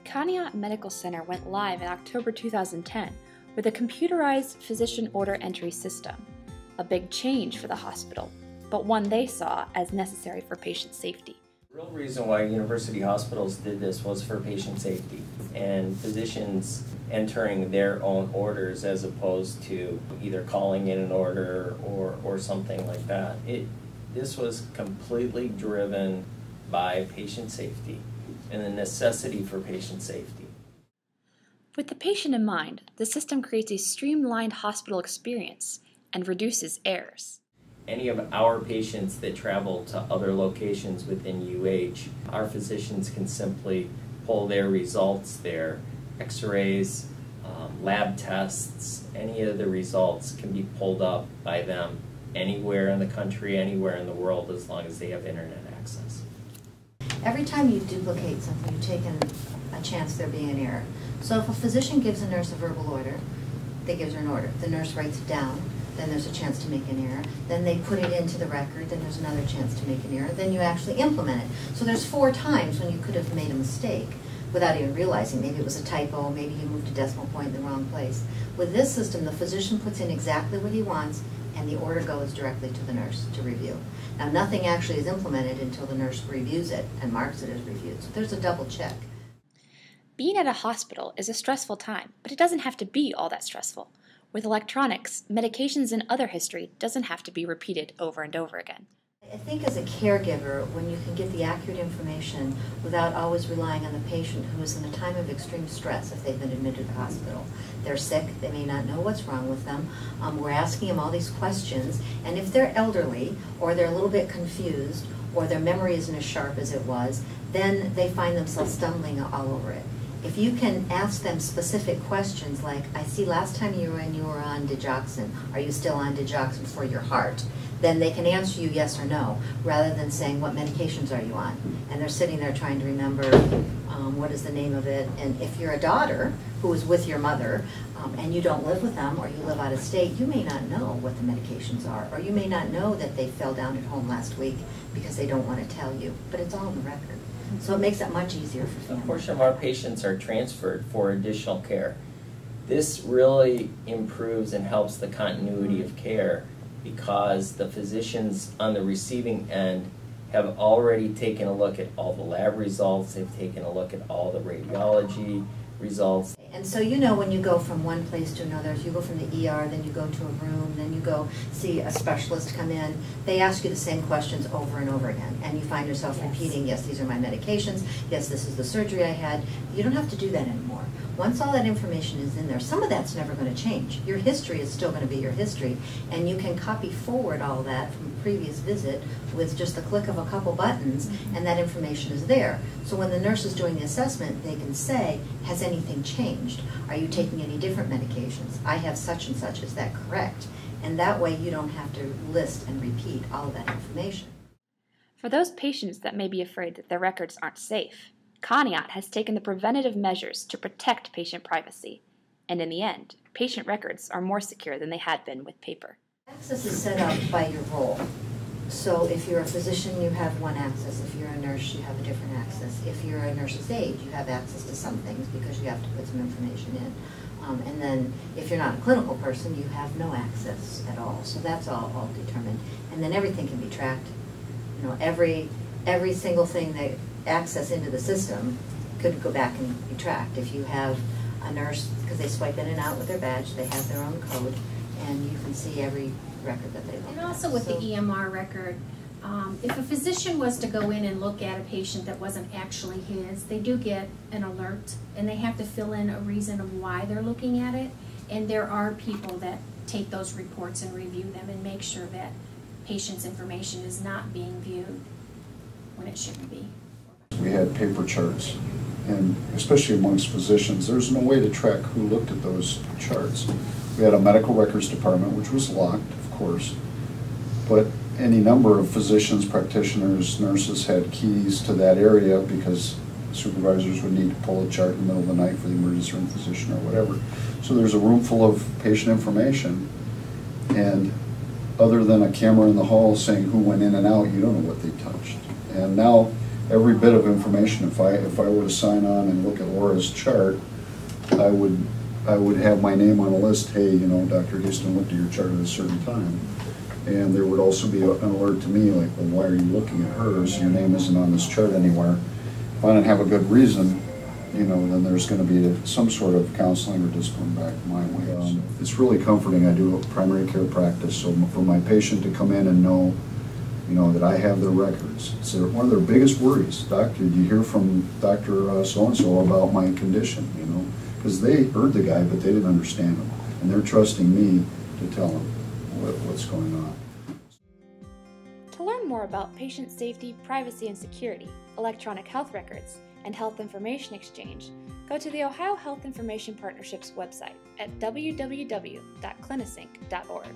Conneaut Medical Center went live in October 2010 with a computerized physician order entry system, a big change for the hospital, but one they saw as necessary for patient safety. The real reason why university hospitals did this was for patient safety and physicians entering their own orders as opposed to either calling in an order or something like that. This was completely driven by patient safety and the necessity for patient safety. With the patient in mind, the system creates a streamlined hospital experience and reduces errors. Any of our patients that travel to other locations within UH, our physicians can simply pull their results, their x-rays, lab tests, any of the results can be pulled up by them anywhere in the country, anywhere in the world, as long as they have internet access. Every time you duplicate something, you're taking a chance there being an error. So if a physician gives a nurse a verbal order, they give her an order. The nurse writes it down, then there's a chance to make an error. Then they put it into the record, then there's another chance to make an error. Then you actually implement it. So there's 4 times when you could have made a mistake without even realizing. Maybe it was a typo, maybe you moved a decimal point in the wrong place. With this system, the physician puts in exactly what he wants, and the order goes directly to the nurse to review. Now, nothing actually is implemented until the nurse reviews it and marks it as reviewed. So there's a double check. Being at a hospital is a stressful time, but it doesn't have to be all that stressful. With electronics, medications and other history doesn't have to be repeated over and over again. I think as a caregiver, when you can get the accurate information without always relying on the patient who is in a time of extreme stress if they've been admitted to the hospital. They're sick, they may not know what's wrong with them. We're asking them all these questions, and if they're elderly or they're a little bit confused or their memory isn't as sharp as it was, then they find themselves stumbling all over it. If you can ask them specific questions like, I see last time you were on digoxin, are you still on digoxin for your heart? Then they can answer you yes or no, rather than saying, what medications are you on? And they're sitting there trying to remember what is the name of it. And if you're a daughter who is with your mother and you don't live with them or you live out of state, you may not know what the medications are, or you may not know that they fell down at home last week because they don't want to tell you, but it's all in the record. So it makes it much easier for families. A portion of our patients are transferred for additional care. This really improves and helps the continuity of care because the physicians on the receiving end have already taken a look at all the lab results, they've taken a look at all the radiology results. And so you know when you go from one place to another, if you go from the ER, then you go to a room, then you go see a specialist come in, they ask you the same questions over and over again. And you find yourself repeating, yes, these are my medications, yes, this is the surgery I had. You don't have to do that anymore. Once all that information is in there, some of that's never going to change. Your history is still going to be your history, and you can copy forward all that from a previous visit with just the click of a couple buttons, and that information is there. So when the nurse is doing the assessment, they can say, has anything changed? Are you taking any different medications? I have such and such, is that correct? And that way you don't have to list and repeat all of that information. For those patients that may be afraid that their records aren't safe, Conneaut has taken the preventative measures to protect patient privacy, and in the end, patient records are more secure than they had been with paper. Access is set up by your role. So if you're a physician, you have one access. If you're a nurse, you have a different access. If you're a nurse's aide, you have access to some things because you have to put some information in. And then if you're not a clinical person, you have no access at all. So that's all determined. And then everything can be tracked. You know, every single thing that access into the system could go back and be tracked. If you have a nurse, because they swipe in and out with their badge, they have their own code, and you can see every record that they look at. And also with the EMR record, if a physician was to go in and look at a patient that wasn't actually his, they do get an alert, and they have to fill in a reason of why they're looking at it, and there are people that take those reports and review them and make sure that patient's information is not being viewed when it shouldn't be. We had paper charts, and especially amongst physicians, there's no way to track who looked at those charts. We had a medical records department, which was locked, of course, but any number of physicians, practitioners, nurses had keys to that area because supervisors would need to pull a chart in the middle of the night for the emergency room physician or whatever. So there's a room full of patient information, and other than a camera in the hall saying who went in and out, you don't know what they touched. And now every bit of information. If I were to sign on and look at Laura's chart, I would have my name on a list. Hey, you know, Dr. Houston looked at your chart at a certain time. And there would also be an alert to me, like, well, why are you looking at hers? Your name isn't on this chart anywhere. If I don't have a good reason, you know, then there's going to be some sort of counseling or discipline back my way. It's really comforting. I do a primary care practice, so for my patient to come in and know, you know, that I have their records. It's one of their biggest worries. Doctor, do you hear from Dr. So-and-so about my condition, you know? Because they heard the guy, but they didn't understand him. And they're trusting me to tell them what's going on. To learn more about patient safety, privacy and security, electronic health records, and health information exchange, go to the Ohio Health Information Partnership's website at www.clinisync.org.